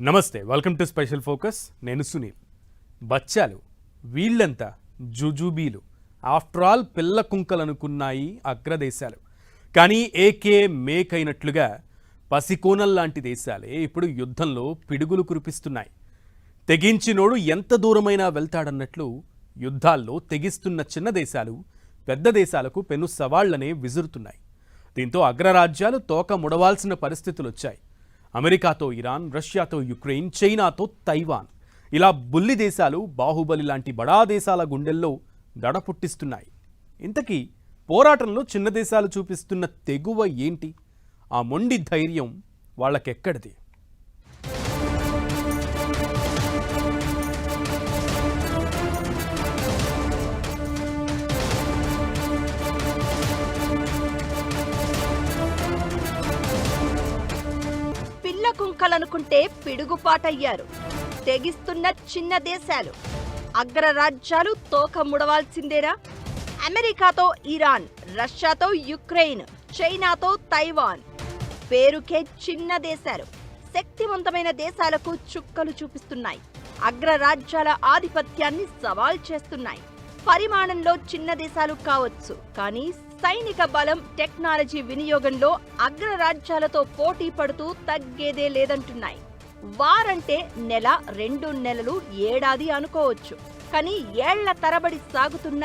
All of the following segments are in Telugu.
నమస్తే, వెల్కమ్ టు స్పెషల్ ఫోకస్. నేను సునీల్. బచ్చాలు వీళ్ళంతా జుజుబీలు. ఆఫ్టర్ ఆల్ పిల్ల కుంకలనుకున్నాయి అగ్రదేశాలు. కానీ ఏకే మేకైనట్లుగా పసికోనల్లాంటి దేశాలే ఇప్పుడు యుద్ధంలో పిడుగులు కురిపిస్తున్నాయి. తెగించినోడు ఎంత దూరమైనా వెళ్తాడన్నట్లు యుద్ధాల్లో తెగిస్తున్న చిన్న దేశాలు పెద్ద దేశాలకు పెను సవాళ్లనే విసురుతున్నాయి. దీంతో అగ్రరాజ్యాలు తోక ముడవాల్సిన పరిస్థితులు వచ్చాయి. అమెరికాతో ఇరాన్, రష్యాతో యుక్రెయిన్, చైనాతో తైవాన్, ఇలా బుల్లి దేశాలు బాహుబలి లాంటి బడా దేశాల గుండెల్లో దడ పుట్టిస్తున్నాయి. ఇంతకీ పోరాటంలో చిన్న దేశాలు చూపిస్తున్న తెగువ ఏంటి? ఆ మొండి ధైర్యం వాళ్ళకెక్కడిది? కుంకలనుకుంటే పిడుగుపాటయ్యారు. తెగిస్తున్న చిన్న దేశాలు, అగ్రరాజ్యాలు తోక ముడవాల్సిందేనా? అమెరికాతో ఇరాన్, రష్యాతో యుక్రెయిన్, చైనాతో తైవాన్, పేరుకే చిన్న దేశాలు శక్తివంతమైన దేశాలకు చుక్కలు చూపిస్తున్నాయి. అగ్రరాజ్యాల ఆధిపత్యాన్ని సవాల్ చేస్తున్నాయి. పరిమాణంలో చిన్న దేశాలు కావచ్చు, కానీ సైనిక బలం, టెక్నాలజీ వినియోగంలో అగ్రరాజ్యాలతో పోటీ పడుతూ తగ్గేదే లేదంటున్నాయి. వారంటే నెల, 2 నెలలు, ఏడాది అనుకోవచ్చు, కానీ ఏళ్ల తరబడి సాగుతున్న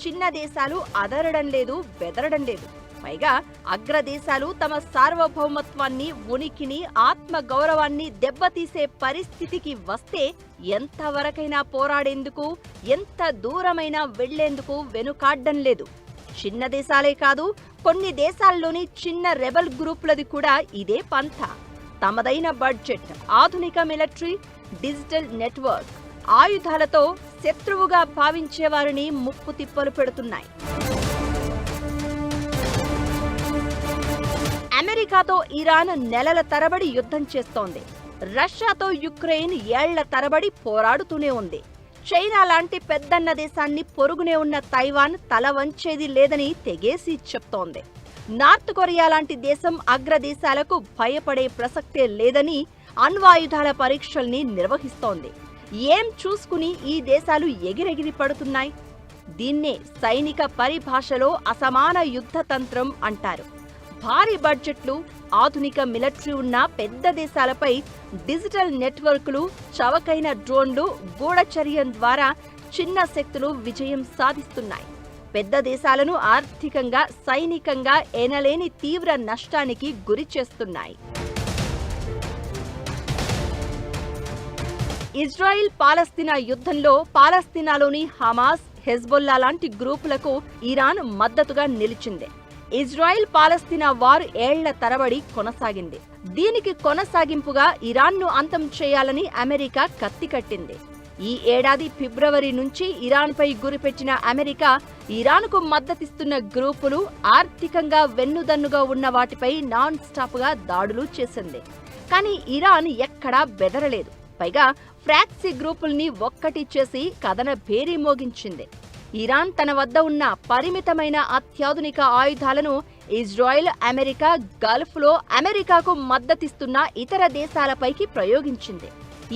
చిన్న దేశాలు అదరడం లేదు, బెదరడం లేదు. పైగా అగ్రదేశాలు తమ సార్వభౌమత్వాన్ని, ఉనికిని, ఆత్మ గౌరవాన్ని దెబ్బతీసే పరిస్థితికి వస్తే ఎంతవరకైనా పోరాడేందుకు, ఎంత దూరమైనా వెళ్లేందుకు వెనుకాడ్డం లేదు. చిన్న దేశాలే కాదు, కొన్ని దేశాల్లోని చిన్న రెబల్ గ్రూపులది కూడా ఇదే పంథ. తమదైన బడ్జెట్, ఆధునిక మిలిటరీ, డిజిటల్ నెట్వర్క్, ఆయుధాలతో శత్రువుగా భావించే వారిని ముప్పు తిప్పలు పెడుతున్నాయి. అమెరికాతో ఇరాన్ నెలల తరబడి యుద్ధం చేస్తోంది. రష్యాతో యుక్రెయిన్ ఏళ్ల తరబడి పోరాడుతూనే ఉంది. చైనా లాంటి పెద్దన్న దేశాన్ని పొరుగునే ఉన్న తైవాన్ తల వంచేది లేదని తెగేసి చెప్తోంది. నార్త్ కొరియా లాంటి దేశం అగ్రదేశాలకు భయపడే ప్రసక్తే లేదని అణ్వాయుధాల పరీక్షల్ని నిర్వహిస్తోంది. ఏం చూసుకుని ఈ దేశాలు ఎగిరెగిరి పడుతున్నాయి? దీన్నే సైనిక పరిభాషలో అసమాన యుద్ధతంత్రం అంటారు. భారీ బడ్జెట్లు, ఆధునిక మిలిటరీ ఉన్న పెద్ద దేశాలపై డిజిటల్ నెట్వర్క్లు, చవకైన డ్రోన్లు, గూఢచర్యం ద్వారా చిన్న శక్తులు విజయం సాధిస్తున్నాయి. పెద్ద దేశాలను ఆర్థికంగా, సైనికంగా ఎనలేని తీవ్ర నష్టానికి గురి చేస్తున్నాయి. ఇజ్రాయిల్ పాలస్తీనా యుద్ధంలో పాలస్తీనాలోని హమాస్, హెజ్బొల్లా లాంటి గ్రూపులకు ఇరాన్ మద్దతుగా నిలిచింది. ఇజ్రాయిల్ పాలస్తీనా వార్ ఏళ్ల తరబడి కొనసాగింది. దీనికి కొనసాగింపుగా ఇరాన్ను అంతం చేయాలని అమెరికా కత్తికట్టింది. ఈ ఏడాది ఫిబ్రవరి నుంచి ఇరాన్పై గురిపెట్టిన అమెరికా ఇరాన్కు మద్దతిస్తున్న గ్రూపులు, ఆర్థికంగా వెన్నుదన్నుగా ఉన్న వాటిపై నాన్ స్టాప్గా దాడులు చేసింది. కానీ ఇరాన్ ఎక్కడా బెదరలేదు. పైగా ఫ్రాక్సీ గ్రూపుల్ని ఒక్కటి చేసి కథన భేరీ మోగించింది. ఇరాన్ తన వద్ద ఉన్న పరిమితమైన అత్యాధునిక ఆయుధాలను ఇజ్రాయెల్, అమెరికా, గల్ఫ్లో అమెరికాకు మద్దతిస్తున్న ఇతర దేశాలపైకి ప్రయోగించింది.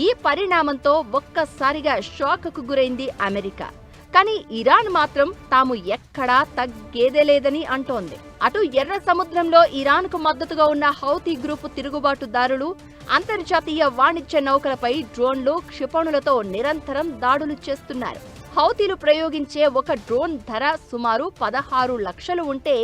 ఈ పరిణామంతో ఒక్కసారిగా షాక్కు గురైంది అమెరికా. కానీ ఇరాన్ మాత్రం తాము ఎక్కడా తగ్గేదే లేదని అంటోంది. అటు ఎర్ర సముద్రంలో ఇరాన్కు మద్దతుగా ఉన్న హౌతీ గ్రూపు తిరుగుబాటుదారులు అంతర్జాతీయ వాణిజ్య నౌకలపై డ్రోన్లు, క్షిపణులతో నిరంతరం దాడులు చేస్తున్నారు. హౌతీలు ప్రయోగించే ఒక డ్రోన్ ధర సుమారు 16 లక్షలు ఉంటే,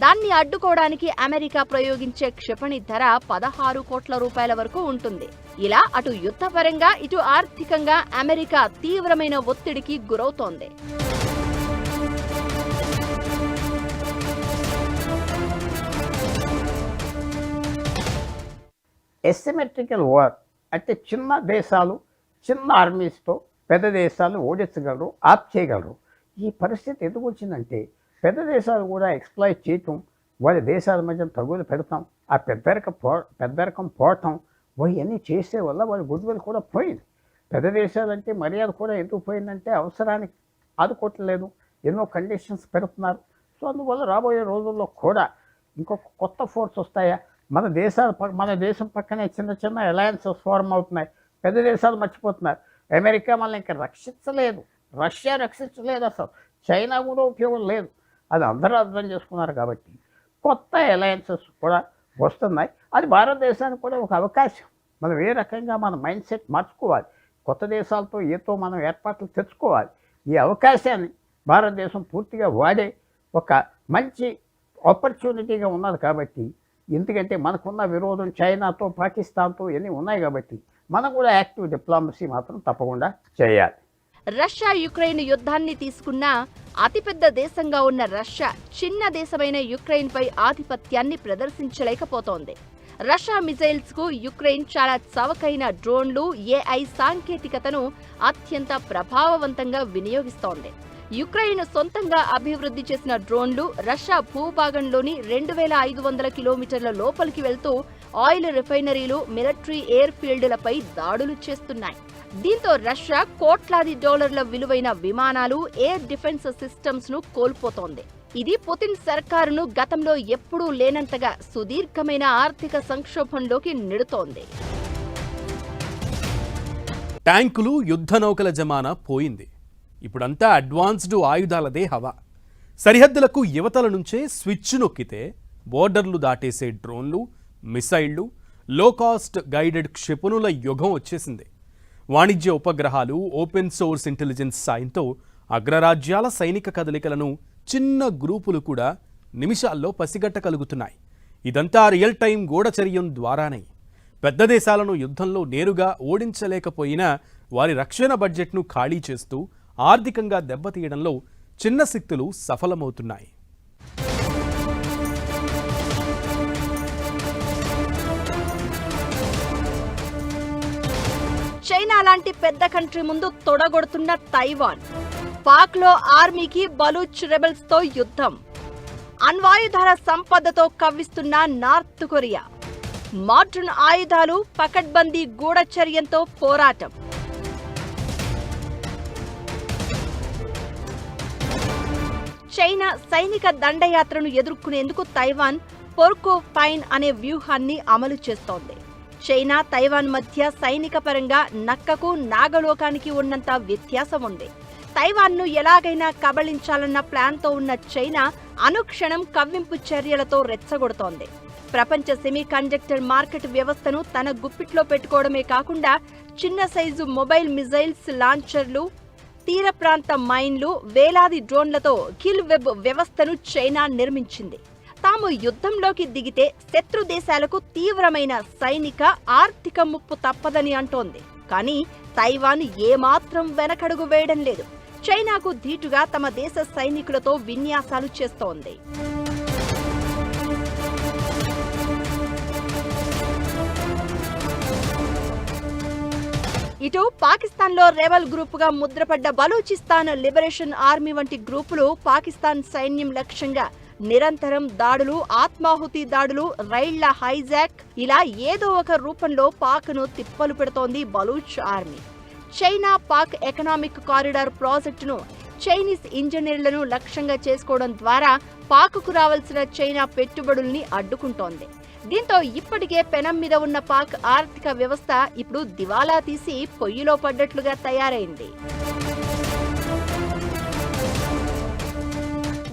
దాన్ని అడ్డుకోవడానికి అమెరికా ప్రయోగించే క్షిపణి ధర 16 కోట్ల రూపాయల వరకు ఉంటుంది. ఇలా అటు యుద్ధపరంగా, ఇటు ఆర్థికంగా అమెరికా తీవ్రమైన ఒత్తిడికి గురవుతోంది. ఎసిమెట్రికల్ వార్ అంటే చిన్న దేశాలు, చిన్న ఆర్మీస్తో పెద్ద దేశాలు ఓడించగలరు, ఆప్ చేయగలరు. ఈ పరిస్థితి ఎందుకు వచ్చిందంటే, పెద్ద దేశాలు కూడా ఎక్స్ప్లాయిట్ చేయటం, వాళ్ళ దేశాల మధ్య తగులు పెడతాం, ఆ పెద్దరకం పోవటం, ఇవన్నీ చేసే వల్ల వాళ్ళ గుడ్విల్ కూడా పోయింది. పెద్ద దేశాలంటే మర్యాద కూడా ఎందుకు పోయిందంటే, అవసరానికి ఆదుకోవట్లేదు, ఎన్నో కండిషన్స్ పెడుతున్నారు. సో అందువల్ల రాబోయే రోజుల్లో కూడా ఇంకొక కొత్త ఫోర్స్ వస్తాయా, మన దేశం పక్కనే చిన్న చిన్న అలయన్సెస్ ఫార్మ్ అవుతున్నాయి. పెద్ద దేశాలు మర్చిపోతున్నారు. అమెరికా మనల్ని ఇంకా రక్షించలేదు, రష్యా రక్షించలేదు, అసలు చైనా కూడా ఉపయోగం లేదు. అది అందరూ అర్థం చేసుకున్నారు. కాబట్టి కొత్త అలయన్సెస్ కూడా వస్తున్నాయి. అది భారతదేశానికి కూడా ఒక అవకాశం. మనం ఏ రకంగా మన మైండ్ సెట్ మార్చుకోవాలి, కొత్త దేశాలతో ఏతో మనం ఏర్పాట్లు తెచ్చుకోవాలి. ఈ అవకాశాన్ని భారతదేశం పూర్తిగా వాడే ఒక మంచి ఆపర్చునిటీగా ఉన్నది. కాబట్టి ఎందుకంటే మనకున్న విరోధం చైనాతో, పాకిస్తాన్తో ఇవన్నీ ఉన్నాయి. కాబట్టి మనం కూడా యాక్టివ్ డిప్లొమసీ మాత్రం తప్పకుండా చేయాలి. రష్యా యుక్రెయిన్ యుద్ధాన్ని తీసుకున్న అతిపెద్ద దేశంగా ఉన్న రష్యా చిన్న దేశమైన యుక్రెయిన్పై ఆధిపత్యాన్ని ప్రదర్శించలేకపోతోంది. రష్యా మిజైల్స్ కు యుక్రెయిన్ చాలా చవకైన డ్రోన్లు, ఏఐ సాంకేతికతను అత్యంత ప్రభావవంతంగా వినియోగిస్తోంది. యుక్రెయిన్ సొంతంగా అభివృద్ధి చేసిన డ్రోన్లు రష్యా భూభాగంలోని 2500 కిలోమీటర్ల లోపలికి వెళ్తూ ఆయిల్ రిఫైనరీలు, మిలిటరీ ఎయిర్ ఫీల్డ్లపై దాడులు చేస్తున్నాయి. దీంతో రష్యా కోట్లాది డాలర్ల విలువైన విమానాలు, ఎయిర్ డిఫెన్స్ సిస్టమ్స్ ను కోల్పోతోంది. ఇది పుతిన్ సర్కారును గతంలో ఎప్పుడూ లేనంతగా సుదీర్ఘమైన ఆర్థిక సంక్షోభంలోకి నెడుతోంది. ట్యాంకులు, యుద్ధ నౌకల జమానా పోయింది. ఇప్పుడంతా అడ్వాన్స్డ్ ఆయుధాలదే హవా. సరిహద్దులకు యువతల నుంచే స్విచ్ నొక్కితే బోర్డర్లు దాటేసే డ్రోన్లు, మిసైళ్లు, లో కాస్ట్ గైడెడ్ క్షిపణుల యుగం వచ్చేసింది. వాణిజ్య ఉపగ్రహాలు, ఓపెన్ సోర్స్ ఇంటెలిజెన్స్ సాయంతో అగ్రరాజ్యాల సైనిక కదలికలను చిన్న గ్రూపులు కూడా నిమిషాల్లో పసిగట్టగలుగుతున్నాయి. ఇదంతా రియల్ టైం గూఢచర్యం ద్వారానే. పెద్ద దేశాలను యుద్ధంలో నేరుగా ఓడించలేకపోయినా వారి రక్షణ బడ్జెట్ను ఖాళీ చేస్తూ ఆర్థికంగా దెబ్బతీయడంలో చిన్న శక్తులు సఫలమవుతున్నాయి. చైనా లాంటి పెద్ద కంట్రీ ముందు తొడగొడుతున్న తైవాన్, పాక్లో ఆర్మీకి బలూచ్ రెబెల్స్ తో యుద్ధం, అణ్వాయుధాల సంపదతో కవ్విస్తున్న నార్త్ కొరియా, మోడ్రన్ ఆయుధాలు, పకడ్బందీ గూఢచర్యంతో పోరాటం. చైనా సైనిక దండయాత్రను ఎదుర్కొనేందుకు తైవాన్ పోర్కోపైన్ అనే వ్యూహాన్ని అమలు చేస్తోంది. చైనా, తైవాన్ మధ్య సైనిక పరంగా నక్కకు నాగలోకానికి ఉన్నంత వ్యత్యాసం ఉంది. తైవాన్ను ఎలాగైనా కబళించాలన్న ప్లాన్తో ఉన్న చైనా అనుక్షణం కవ్వింపు చర్యలతో రెచ్చగొడుతోంది. ప్రపంచ సెమీకండక్టర్ మార్కెట్ వ్యవస్థను తన గుప్పిట్లో పెట్టుకోవడమే కాకుండా చిన్న సైజు మొబైల్ మిజైల్స్ లాంచర్లు, తీర ప్రాంత మైన్లు, వేలాది డ్రోన్లతో కిల్ వెబ్ వ్యవస్థను చైనా నిర్మించింది. తాము యుద్ధంలోకి దిగితే శత్రు దేశాలకు తీవ్రమైన సైనిక, ఆర్థిక ముప్పు తప్పదని అంటోంది. కానీ తైవాన్ ఏమాత్రం వెనకడుగు వేయడం లేదు. చైనాకు ధీటుగా తమ దేశ సైనికులతో విన్యాసాలు చేస్తోంది. ఇటు పాకిస్తాన్లో రెబల్ గ్రూపుగా ముద్రపడ్డ బలూచిస్తాన్ లిబరేషన్ ఆర్మీ వంటి గ్రూపులు పాకిస్తాన్ సైన్యం లక్ష్యంగా నిరంతరం దాడులు, ఆత్మాహుతి దాడులు, రైళ్ల హైజాక్, ఇలా ఏదో ఒక రూపంలో పాక్ను తిప్పలు పెడుతోంది Baloch army. China Pak economic corridor ప్రాజెక్టును చైనీస్ ఇంజనీర్లను లక్ష్యంగా చేసుకోవడం ద్వారా పాక్కు రావాల్సిన చైనా పెట్టుబడుల్ని అడ్డుకుంటోంది. దీంతో ఇప్పటికే పెనం మీద ఉన్న పాక్ ఆర్థిక వ్యవస్థ ఇప్పుడు దివాలా తీసి పొయ్యిలో పడ్డట్లుగా తయారైంది.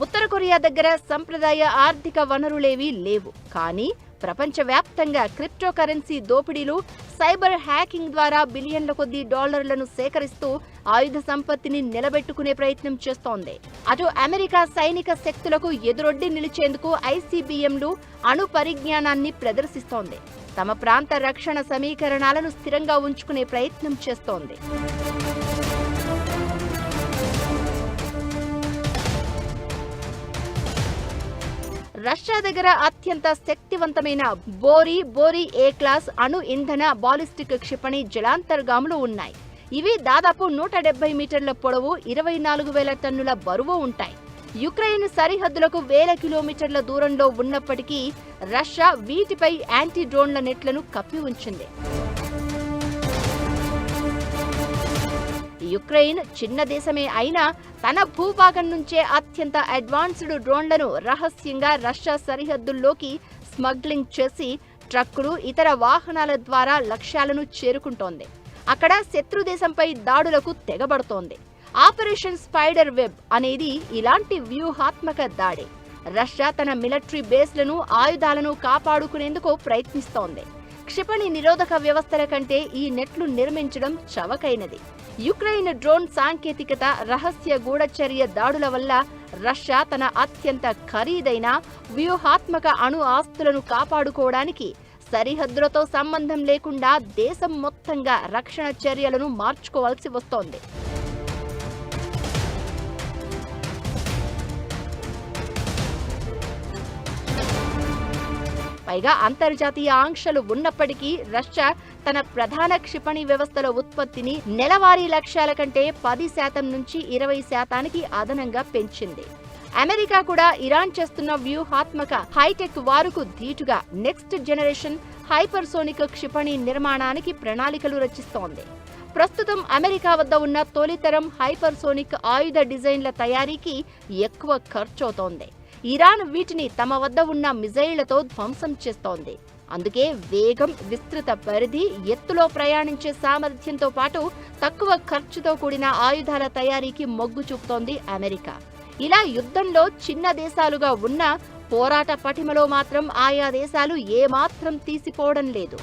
ఉత్తర కొరియా దగ్గర సంప్రదాయ ఆర్థిక వనరులేవీ లేవు. కానీ ప్రపంచవ్యాప్తంగా క్రిప్టో కరెన్సీ దోపిడీలు, సైబర్ హ్యాకింగ్ ద్వారా బిలియన్ల కొద్దీ డాలర్లను సేకరిస్తూ ఆయుధ సంపత్తిని నిలబెట్టుకునే ప్రయత్నం చేస్తోంది. అటు అమెరికా సైనిక శక్తులకు ఎదురొడ్డి నిలిచేందుకు ఐసీబీఎంలు అణు పరిజ్ఞానాన్ని ప్రదర్శిస్తోంది. తమ ప్రాంత రక్షణ సమీకరణాలను స్థిరంగా ఉంచుకునే ప్రయత్నం చేస్తోంది. రష్యా దగ్గర అత్యంత శక్తివంతమైన బోరీ ఏ క్లాస్ అణు ఇంధన బాలిస్టిక్ క్షిపణి జలాంతర్గాములు ఉన్నాయి. ఇవి దాదాపు 170 మీటర్ల పొడవు, 24,000 టన్నుల బరువు ఉంటాయి. యుక్రెయిన్ సరిహద్దులకు 1000 కిలోమీటర్ల దూరంలో ఉన్నప్పటికీ రష్యా వీటిపై యాంటీ డ్రోన్ల నెట్లను కప్పి ఉంచింది. యుక్రెయిన్ చిన్న దేశమే అయినా తన భూభాగం నుంచే అత్యంత అడ్వాన్స్డ్ డ్రోన్లను రహస్యంగా రష్యా సరిహద్దుల్లోకి స్మగ్లింగ్ చేసి ట్రక్కులు, ఇతర వాహనాల ద్వారా లక్ష్యాలను చేరుకుంటోంది. అక్కడ శత్రు దేశంపై దాడులకు తెగబడుతోంది. ఆపరేషన్ స్పైడర్ వెబ్ అనేది ఇలాంటి వ్యూహాత్మక దాడి. రష్యా తన మిలిటరీ బేస్లను, ఆయుధాలను కాపాడుకునేందుకు ప్రయత్నిస్తోంది. క్షిపణి నిరోధక వ్యవస్థల కంటే ఈ నెట్లు నిర్మించడం చవకైనది. యుక్రెయిన్ డ్రోన్ సాంకేతికత, రహస్య గూఢచర్య దాడుల వల్ల రష్యా తన అత్యంత ఖరీదైన వ్యూహాత్మక అణు ఆస్తులను కాపాడుకోవడానికి సరిహద్దులతో సంబంధం లేకుండా దేశం మొత్తంగా రక్షణ చర్యలను మార్చుకోవాల్సి వస్తోంది. పైగా అంతర్జాతీయ ఆంక్షలు ఉన్నప్పటికీ రష్యా తన ప్రధాన క్షిపణి వ్యవస్థల ఉత్పత్తిని నెలవారీ లక్ష్యాల కంటే 10% నుంచి 20% అదనంగా పెంచింది. అమెరికా కూడా ఇరాన్ చేస్తున్న వ్యూహాత్మక హైటెక్ వారుకు ధీటుగా నెక్స్ట్ జనరేషన్ హైపర్సోనిక్ క్షిపణి నిర్మాణానికి ప్రణాళికలు రచిస్తోంది. ప్రస్తుతం అమెరికా వద్ద ఉన్న తొలితరం హైపర్సోనిక్ ఆయుధ డిజైన్ల తయారీకి ఎక్కువ ఖర్చవుతోంది. ఇరాన్ వీటిని తమ వద్ద ఉన్న మిజైళ్లతో ధ్వంసం చేస్తోంది. అందుకే వేగం, విస్తృత పరిధి, ఎత్తులో ప్రయాణించే సామర్థ్యంతో పాటు తక్కువ ఖర్చుతో కూడిన ఆయుధాల తయారీకి మొగ్గు చూపుతోంది అమెరికా. ఇలా యుద్ధంలో చిన్న దేశాలుగా ఉన్నా పోరాట పటిమలో మాత్రం ఆయా దేశాలు ఏమాత్రం తీసిపోవడం లేదు.